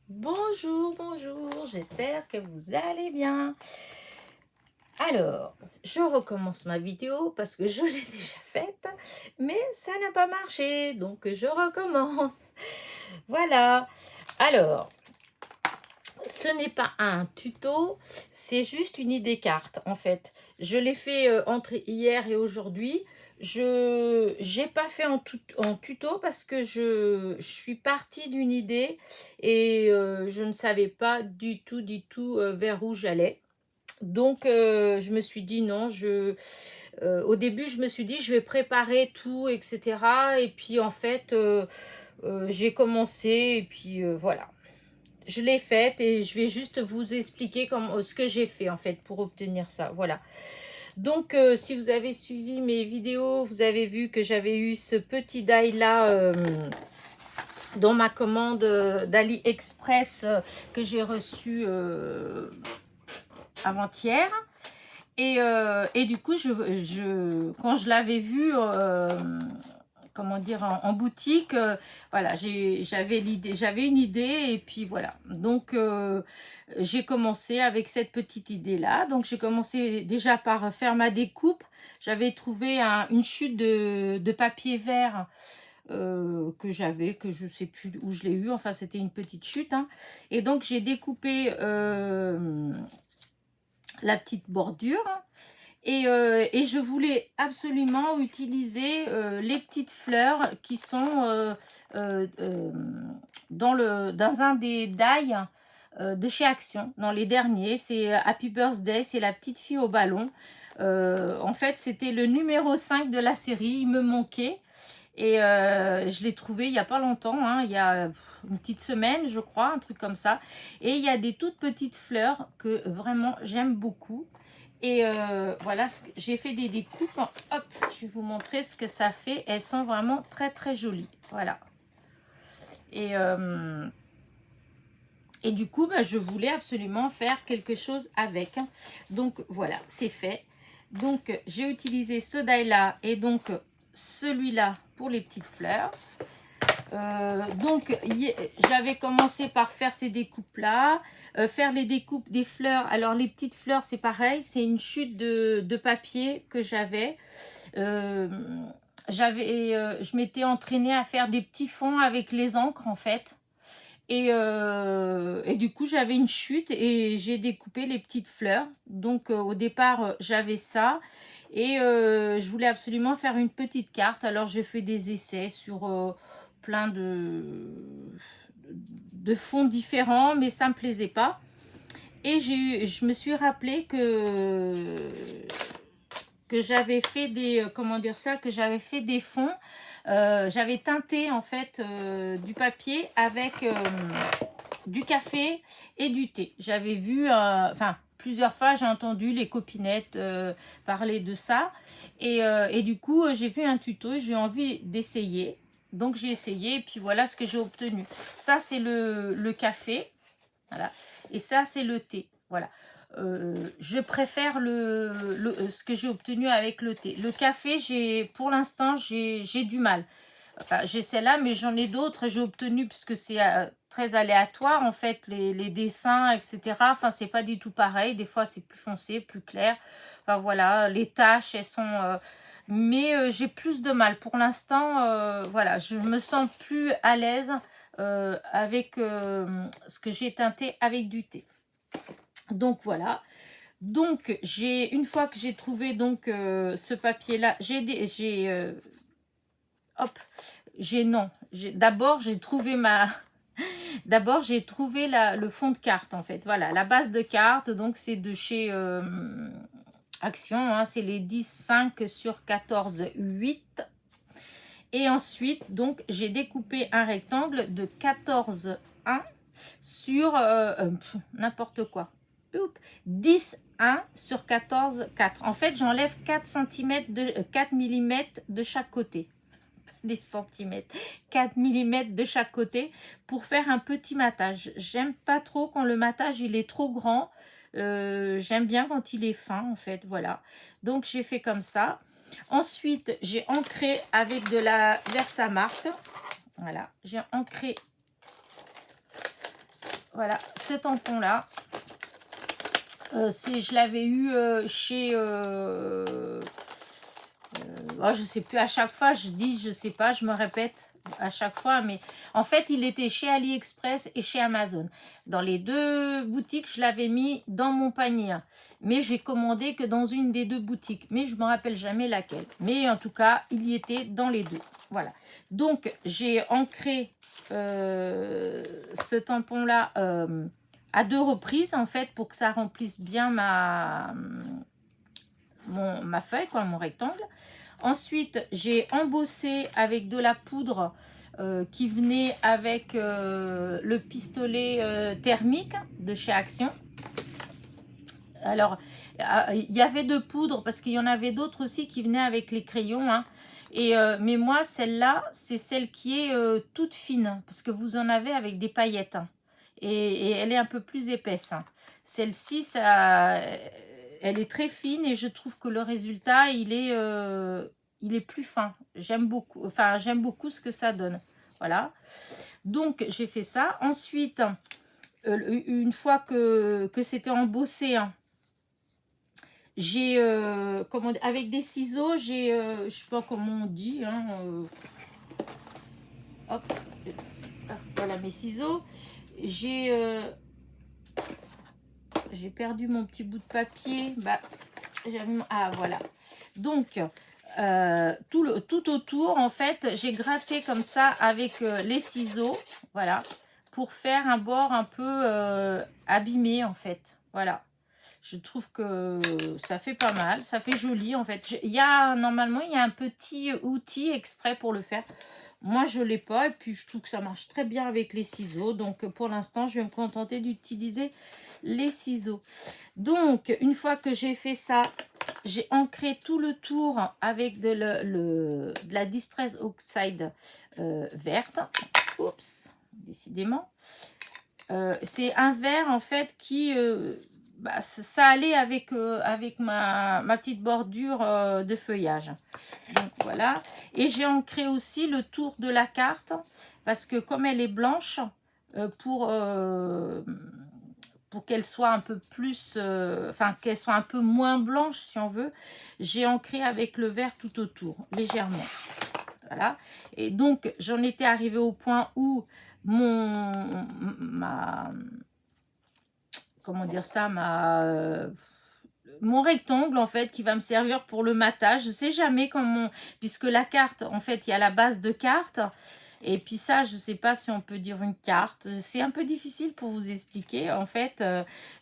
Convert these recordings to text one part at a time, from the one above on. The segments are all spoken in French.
Bonjour, bonjour, j'espère que vous allez bien. Alors, je recommence ma vidéo parce que je l'ai déjà faite, mais ça n'a pas marché, donc je recommence. Voilà. Alors, ce n'est pas un tuto, c'est juste une idée carte en fait. Je l'ai fait entre hier et aujourd'hui. Je n'ai pas fait en tuto parce que je suis partie d'une idée et je ne savais pas du tout vers où j'allais. Donc je me suis dit non, au début je me suis dit je vais préparer tout, etc. Et puis en fait j'ai commencé et puis voilà. Je l'ai faite et je vais juste vous expliquer ce que j'ai fait en fait pour obtenir ça. Voilà. Donc si vous avez suivi mes vidéos, vous avez vu que j'avais eu ce petit die là dans ma commande d'AliExpress que j'ai reçu avant-hier. Et du coup, quand je l'avais vu, comment dire, en boutique, voilà, j'avais une idée et puis voilà. Donc, j'ai commencé avec cette petite idée-là. Donc, j'ai commencé déjà par faire ma découpe. J'avais trouvé une chute de papier vert que je sais plus où je l'ai eu. Enfin, c'était une petite chute, hein. Et donc, j'ai découpé la petite bordure. Et je voulais absolument utiliser les petites fleurs qui sont dans un des die de chez Action, dans les derniers. C'est Happy Birthday, c'est la petite fille au ballon. En fait, c'était le numéro 5 de la série, il me manquait. Et je l'ai trouvé il n'y a pas longtemps, hein, il y a une petite semaine, je crois, un truc comme ça. Et il y a des toutes petites fleurs que vraiment j'aime beaucoup. Et voilà, j'ai fait des découpes. Hop, je vais vous montrer ce que ça fait. Elles sont vraiment très jolies. Voilà. Et du coup, bah, je voulais absolument faire quelque chose avec. Donc voilà, c'est fait. Donc j'ai utilisé ce die-là et donc celui-là pour les petites fleurs. Donc j'avais commencé par faire ces découpes là, faire les découpes des fleurs. Alors les petites fleurs c'est pareil, c'est une chute de papier que j'avais. Je m'étais entraînée à faire des petits fonds avec les encres en fait. Et du coup j'avais une chute et j'ai découpé les petites fleurs. Donc au départ j'avais ça. Et je voulais absolument faire une petite carte. Alors j'ai fait des essais sur plein de fonds différents, mais ça me plaisait pas. Et je me suis rappelé que j'avais fait que j'avais fait des fonds. J'avais teinté en fait du papier avec du café et du thé. J'avais vu, plusieurs fois, j'ai entendu les copinettes parler de ça. Et du coup, j'ai vu un tuto et j'ai envie d'essayer. Donc, j'ai essayé et puis voilà ce que j'ai obtenu. Ça, c'est le café. Voilà. Et ça, c'est le thé. Voilà. Je préfère ce que j'ai obtenu avec le thé. Le café, pour l'instant, j'ai du mal. Enfin, j'ai celle-là, mais j'en ai d'autres. J'ai obtenu, puisque c'est très aléatoire, en fait, les dessins, etc. Enfin, c'est pas du tout pareil. Des fois, c'est plus foncé, plus clair. Enfin, voilà, les tâches, elles sont... mais j'ai plus de mal. Pour l'instant, voilà, je me sens plus à l'aise avec ce que j'ai teinté avec du thé. Donc, voilà. Donc, une fois que j'ai trouvé donc ce papier-là, hop, d'abord j'ai trouvé le fond de carte en fait. Voilà, la base de carte, donc c'est de chez Action, hein, c'est les 10,5 sur 14,8. Et ensuite, donc, j'ai découpé un rectangle de 14,1 sur n'importe quoi. 10,1 sur 14,4. En fait, j'enlève 4 mm de chaque côté. Des centimètres, 4 mm de chaque côté pour faire un petit matage. J'aime pas trop quand le matage il est trop grand. J'aime bien quand il est fin en fait. Voilà. Donc j'ai fait comme ça. Ensuite, j'ai ancré avec de la Versamark. Voilà. J'ai ancré Voilà, ce tampon-là. Je l'avais eu chez... je sais plus, à chaque fois, je dis, je sais pas, je me répète à chaque fois, mais en fait, il était chez AliExpress et chez Amazon. Dans les deux boutiques, je l'avais mis dans mon panier, mais j'ai commandé que dans une des deux boutiques, mais je me rappelle jamais laquelle. Mais en tout cas, il y était dans les deux. Voilà. Donc, j'ai ancré ce tampon-là à 2 reprises, en fait, pour que ça remplisse bien ma feuille, quoi, mon rectangle. Ensuite, j'ai embossé avec de la poudre qui venait avec le pistolet thermique de chez Action. Alors, il y avait de poudre parce qu'il y en avait d'autres aussi qui venaient avec les crayons. Hein. Mais moi, celle-là, c'est celle qui est toute fine parce que vous en avez avec des paillettes. Hein. Et elle est un peu plus épaisse. Hein. Celle-ci, elle est très fine et je trouve que le résultat, il est plus fin. J'aime beaucoup ce que ça donne. Voilà. Donc, j'ai fait ça. Ensuite, une fois que c'était embossé, hein, j'ai, avec des ciseaux, je sais pas comment on dit, hein, hop, voilà mes ciseaux. J'ai perdu mon petit bout de papier. Bah, voilà. Donc, tout autour, en fait, j'ai gratté comme ça avec les ciseaux, voilà, pour faire un bord un peu abîmé, en fait. Voilà. Je trouve que ça fait pas mal, ça fait joli, en fait. Normalement, il y a un petit outil exprès pour le faire. Moi, je ne l'ai pas et puis je trouve que ça marche très bien avec les ciseaux. Donc, pour l'instant, je vais me contenter d'utiliser les ciseaux. Donc, une fois que j'ai fait ça, j'ai ancré tout le tour avec de la Distress Oxide verte. Oups, décidément. C'est un vert, en fait, qui... ça allait avec ma petite bordure de feuillage. Donc voilà. Et j'ai ancré aussi le tour de la carte parce que comme elle est blanche, pour qu'elle soit un peu plus, qu'elle soit un peu moins blanche si on veut, j'ai ancré avec le vert tout autour, légèrement. Voilà. Et donc j'en étais arrivée au point où mon rectangle, en fait, qui va me servir pour le matage. Je sais jamais comment, puisque la carte, en fait, il y a la base de carte. Et puis ça, je sais pas si on peut dire une carte. C'est un peu difficile pour vous expliquer, en fait.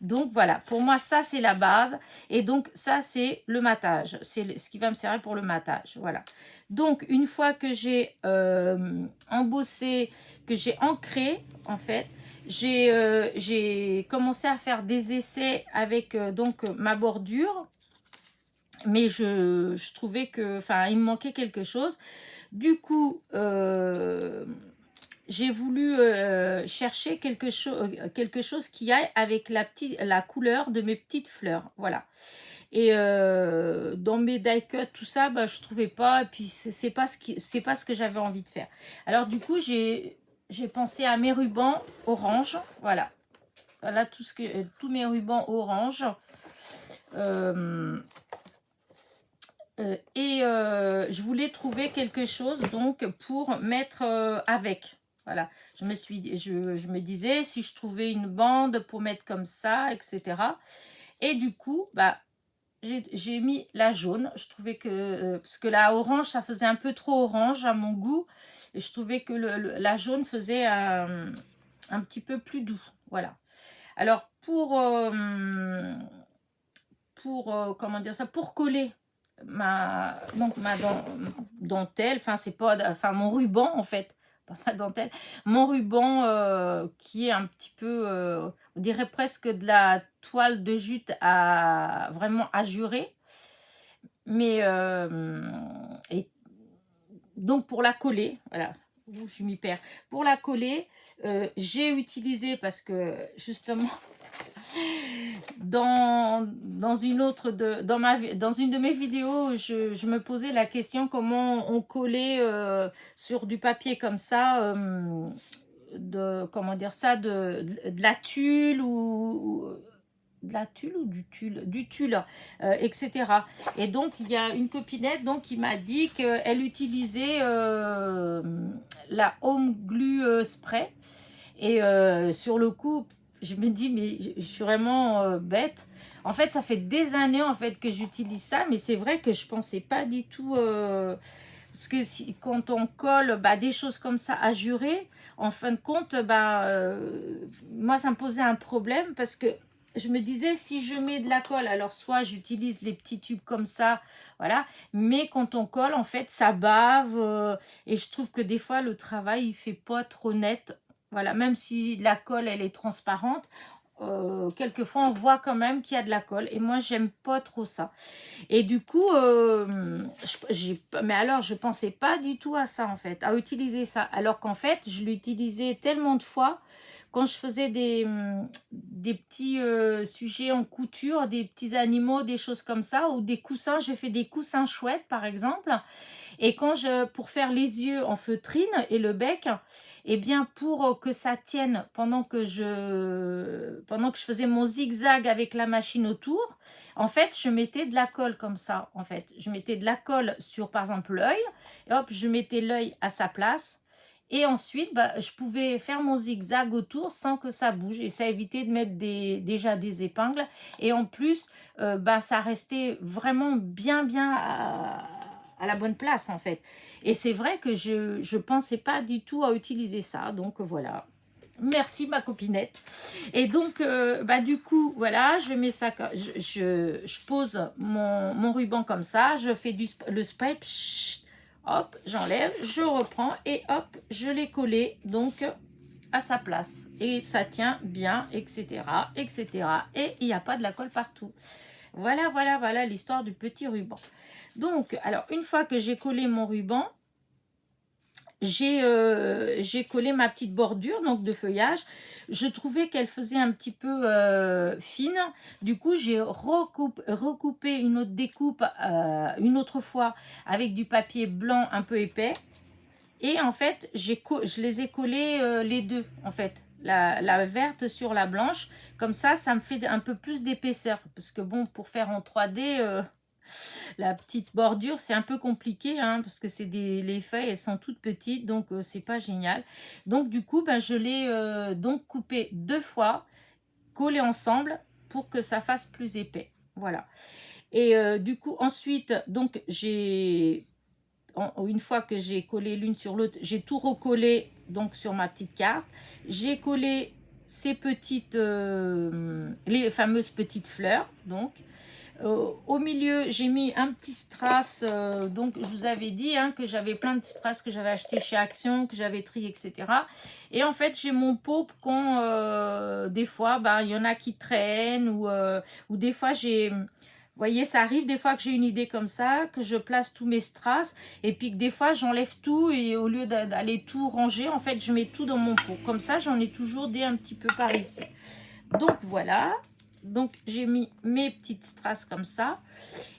Donc, voilà. Pour moi, ça, c'est la base. Et donc, ça, c'est le matage. C'est ce qui va me servir pour le matage. Voilà. Donc, une fois que j'ai embossé, que j'ai ancré, en fait, j'ai commencé à faire des essais avec ma bordure, mais je trouvais que, il me manquait quelque chose. Du coup, j'ai voulu chercher quelque chose qui aille avec la couleur de mes petites fleurs, voilà. Et dans mes die cut, tout ça, je trouvais pas, et puis c'est pas ce que j'avais envie de faire. Alors du coup, j'ai pensé à mes rubans orange, voilà. Voilà tous mes rubans orange. Je voulais trouver quelque chose donc pour mettre avec. Voilà, je me disais si je trouvais une bande pour mettre comme ça, etc. Et du coup, j'ai mis la jaune. Je trouvais que, parce que la orange, ça faisait un peu trop orange à mon goût. Et je trouvais que la jaune faisait un petit peu plus doux. Voilà. Alors, pour coller ma dentelle, mon ruban, en fait, pas ma dentelle, mon ruban qui est un petit peu, on dirait presque de la toile de jute vraiment azurée. Mais, et donc pour la coller, voilà, je m'y perds. Pour la coller, j'ai utilisé, parce que justement, dans une de mes vidéos, je me posais la question comment on collait sur du papier comme ça comment dire ça, de la tulle ou de la tulle ou du tulle, etc. Et donc il y a une copinette donc qui m'a dit qu'elle utilisait la home glue spray. Et sur le coup, je me dis, mais je suis vraiment bête. En fait, ça fait des années en fait que j'utilise ça, mais c'est vrai que je pensais pas du tout. Parce que quand on colle des choses comme ça à jurer, en fin de compte, moi, ça me posait un problème parce que je me disais, si je mets de la colle, alors soit j'utilise les petits tubes comme ça, voilà, mais quand on colle, en fait, ça bave et je trouve que des fois, le travail, il fait pas trop net. Voilà, même si la colle, elle est transparente, quelquefois, on voit quand même qu'il y a de la colle. Et moi, j'aime pas trop ça. Et du coup, mais alors, je pensais pas du tout à ça, en fait, à utiliser ça. Alors qu'en fait, je l'utilisais tellement de fois quand je faisais des petits sujets en couture, des petits animaux, des choses comme ça, ou des coussins. J'ai fait des coussins chouettes, par exemple. Et pour faire les yeux en feutrine et le bec, eh bien pour que ça tienne pendant que je faisais mon zigzag avec la machine autour, en fait, je mettais de la colle comme ça, en fait. Je mettais de la colle sur, par exemple, l'œil, et hop, je mettais l'œil à sa place. Et ensuite, je pouvais faire mon zigzag autour sans que ça bouge. Et ça évitait de mettre déjà des épingles. Et en plus, ça restait vraiment bien à la bonne place, en fait. Et c'est vrai que je ne pensais pas du tout à utiliser ça. Donc, voilà. Merci, ma copinette. Et donc, du coup, voilà, je mets ça, je pose mon ruban comme ça. Je fais le spray. Hop, j'enlève, je reprends et hop, je l'ai collé donc à sa place. Et ça tient bien, etc., etc. Et il n'y a pas de la colle partout. Voilà l'histoire du petit ruban. Donc, alors, une fois que j'ai collé mon ruban, j'ai collé ma petite bordure donc de feuillage. Je trouvais qu'elle faisait un petit peu fine. Du coup, j'ai recoupé une autre découpe une autre fois avec du papier blanc un peu épais. Et en fait, je les ai collés les deux, en fait. La verte sur la blanche. Comme ça me fait un peu plus d'épaisseur. Parce que bon, pour faire en 3D... la petite bordure, c'est un peu compliqué parce que les feuilles, elles sont toutes petites, donc c'est pas génial. Donc du coup, je l'ai donc coupé deux fois, collé ensemble pour que ça fasse plus épais. Voilà. Et du coup, ensuite, donc une fois que j'ai collé l'une sur l'autre, j'ai tout recollé donc sur ma petite carte. J'ai collé ces petites, les fameuses petites fleurs, donc. Au milieu, j'ai mis un petit strass. Donc, je vous avais dit que j'avais plein de strass que j'avais acheté chez Action, que j'avais trié, etc. Et en fait, j'ai mon pot quand des fois, il y en a qui traînent ou des fois, vous voyez, ça arrive des fois que j'ai une idée comme ça, que je place tous mes strass et puis que des fois, j'enlève tout et au lieu d'aller tout ranger, en fait, je mets tout dans mon pot. Comme ça, j'en ai toujours des un petit peu par ici. Donc, voilà. Donc, j'ai mis mes petites strass comme ça.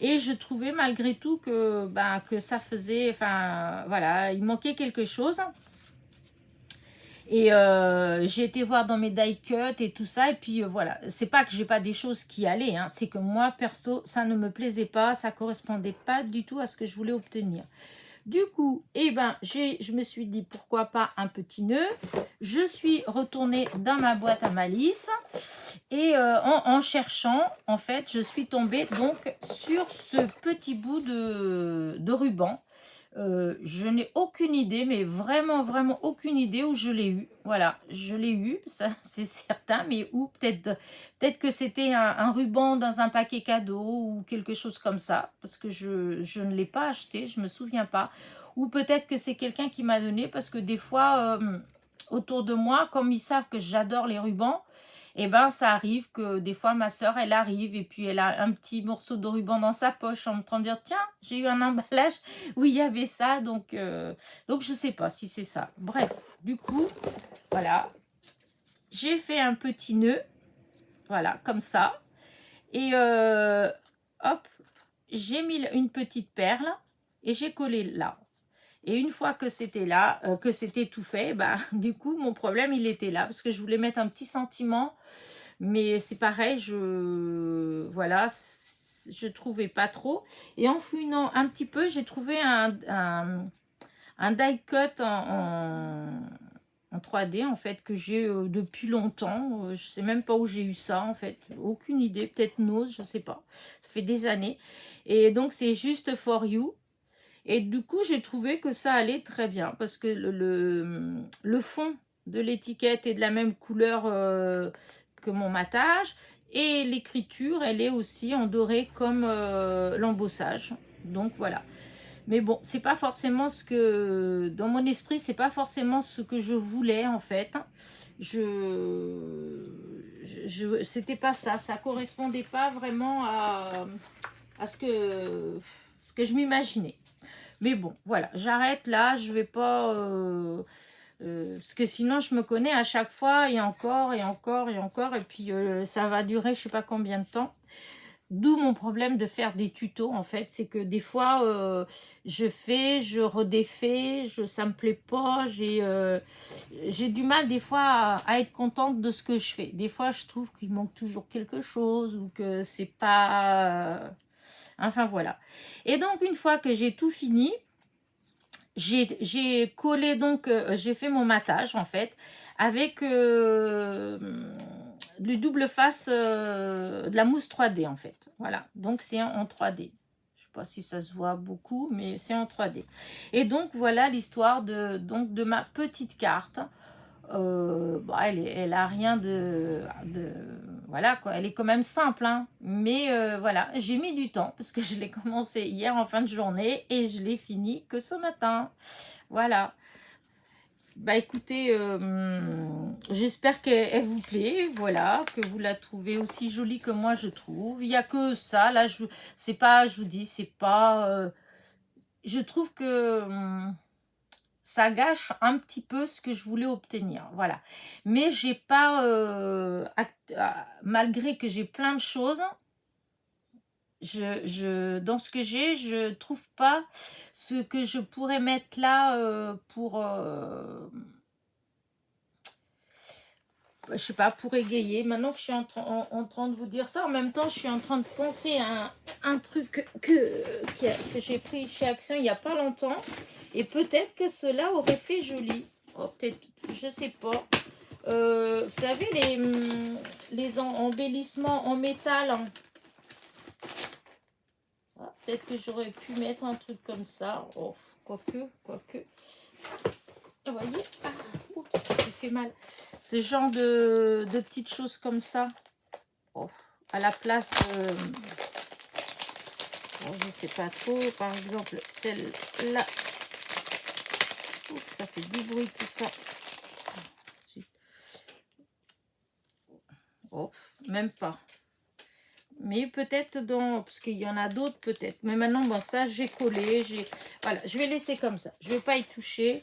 Et je trouvais malgré tout que ça faisait... Enfin, voilà, il manquait quelque chose. Et j'ai été voir dans mes die cut et tout ça. Et puis, voilà. C'est pas que j'ai pas des choses qui allaient. C'est que moi, perso, ça ne me plaisait pas. Ça correspondait pas du tout à ce que je voulais obtenir. Du coup, je me suis dit pourquoi pas un petit nœud. Je suis retournée dans ma boîte à malice et en cherchant, en fait, je suis tombée donc sur ce petit bout de ruban. Je n'ai aucune idée, mais vraiment aucune idée où je l'ai eu. Voilà, je l'ai eu, ça c'est certain, mais où peut-être que c'était un ruban dans un paquet cadeau ou quelque chose comme ça, parce que je ne l'ai pas acheté, je me souviens pas. Ou peut-être que c'est quelqu'un qui m'a donné, parce que des fois, autour de moi, comme ils savent que j'adore les rubans, et ça arrive que des fois ma soeur elle arrive et puis elle a un petit morceau de ruban dans sa poche en me train de dire tiens j'ai eu un emballage où il y avait ça donc je sais pas si c'est ça. Bref, du coup voilà, j'ai fait un petit nœud, voilà comme ça et hop, j'ai mis une petite perle et j'ai collé là. Et une fois que c'était là, que c'était tout fait, bah, du coup, mon problème, il était là. Parce que je voulais mettre un petit sentiment. Mais c'est pareil, voilà, je trouvais pas trop. Et en fouinant un petit peu, j'ai trouvé un die cut en 3D, en fait, que j'ai depuis longtemps. Je sais même pas où j'ai eu ça, en fait. Aucune idée, peut-être Nose, je sais pas. Ça fait des années. Et donc, c'est juste For You. Et du coup, j'ai trouvé que ça allait très bien parce que le fond de l'étiquette est de la même couleur que mon matage et l'écriture, elle est aussi en doré comme l'embossage. Donc voilà. Mais bon, c'est pas forcément ce que, dans mon esprit, c'est pas forcément ce que je voulais en fait. C'était pas ça, ça correspondait pas vraiment à ce que je m'imaginais. Mais bon, voilà, j'arrête là, je vais pas... parce que sinon, je me connais à chaque fois, et encore, et encore, et encore, et puis ça va durer je sais pas combien de temps. D'où mon problème de faire des tutos, en fait. C'est que des fois, je redéfais, ça me plaît pas, j'ai du mal des fois à être contente de ce que je fais. Des fois, je trouve qu'il manque toujours quelque chose, ou que c'est pas... Enfin, voilà. Et donc, une fois que j'ai tout fini, j'ai collé, donc, j'ai fait mon matage, en fait, avec du double face de la mousse 3D, en fait. Voilà, donc c'est en 3D. Je sais pas si ça se voit beaucoup, mais c'est en 3D. Et donc, voilà l'histoire de ma petite carte. Bah, elle a rien voilà quoi, elle est quand même simple, hein. Mais voilà, j'ai mis du temps parce que je l'ai commencé hier en fin de journée et je l'ai fini que ce matin. Voilà. Bah écoutez, j'espère qu'elle vous plaît, voilà, que vous la trouvez aussi jolie que moi je trouve. Il n'y a que ça, là, c'est pas, je vous dis, c'est pas... je trouve que ça gâche un petit peu ce que je voulais obtenir, voilà. Mais j'ai pas, malgré que j'ai plein de choses, dans ce que j'ai, je trouve pas ce que je pourrais mettre là pour... je sais pas, pour égayer. Maintenant que je suis en train de vous dire ça, en même temps, je suis en train de penser à un truc que j'ai pris chez Action il n'y a pas longtemps. Et peut-être que cela aurait fait joli. Oh, peut-être, je sais pas. Vous savez, les embellissements en métal. Hein. Ah, peut-être que j'aurais pu mettre un truc comme ça. Oh, quoique. Vous voyez, oups, ça fait mal. Ce genre de petites choses comme ça. Oh, à la place de... Bon, je sais pas trop. Par exemple, celle-là. Ça fait du bruit tout ça. Oh, même pas. Mais peut-être parce qu'il y en a d'autres peut-être. Mais maintenant, bon, ça, j'ai collé. Voilà, je vais laisser comme ça. Je vais pas y toucher.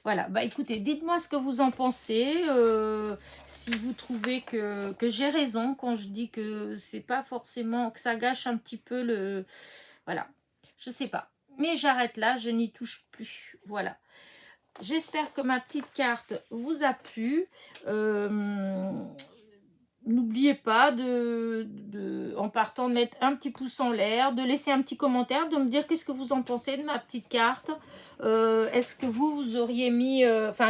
Voilà, bah écoutez, dites-moi ce que vous en pensez, si vous trouvez que j'ai raison quand je dis que c'est pas forcément, que ça gâche un petit peu le... Voilà, je sais pas. Mais j'arrête là, je n'y touche plus. Voilà. J'espère que ma petite carte vous a plu. N'oubliez pas en partant, de mettre un petit pouce en l'air, de laisser un petit commentaire, de me dire qu'est-ce que vous en pensez de ma petite carte. Est-ce que vous auriez mis...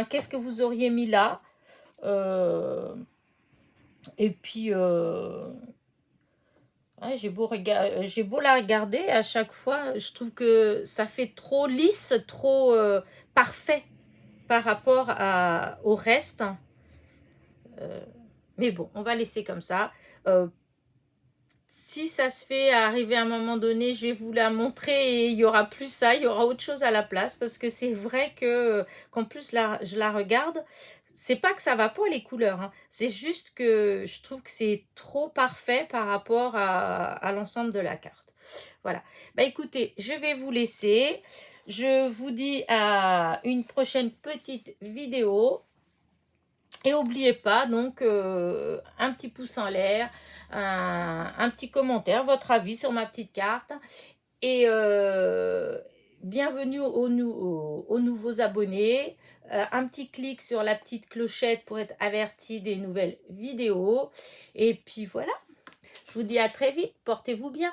qu'est-ce que vous auriez mis là et puis... ouais, j'ai beau la regarder, à chaque fois, je trouve que ça fait trop lisse, trop parfait par rapport au reste. Mais bon, on va laisser comme ça. Si ça se fait arriver à un moment donné, je vais vous la montrer et il y aura plus ça, il y aura autre chose à la place. Parce que c'est vrai que, qu'en plus, là, je la regarde. C'est pas que ça va pas les couleurs, hein. C'est juste que je trouve que c'est trop parfait par rapport à l'ensemble de la carte. Voilà. Bah écoutez, je vais vous laisser. Je vous dis à une prochaine petite vidéo. Et n'oubliez pas, donc, un petit pouce en l'air, un petit commentaire, votre avis sur ma petite carte. Et bienvenue aux nouveaux abonnés. Un petit clic sur la petite clochette pour être averti des nouvelles vidéos. Et puis voilà, je vous dis à très vite, portez-vous bien.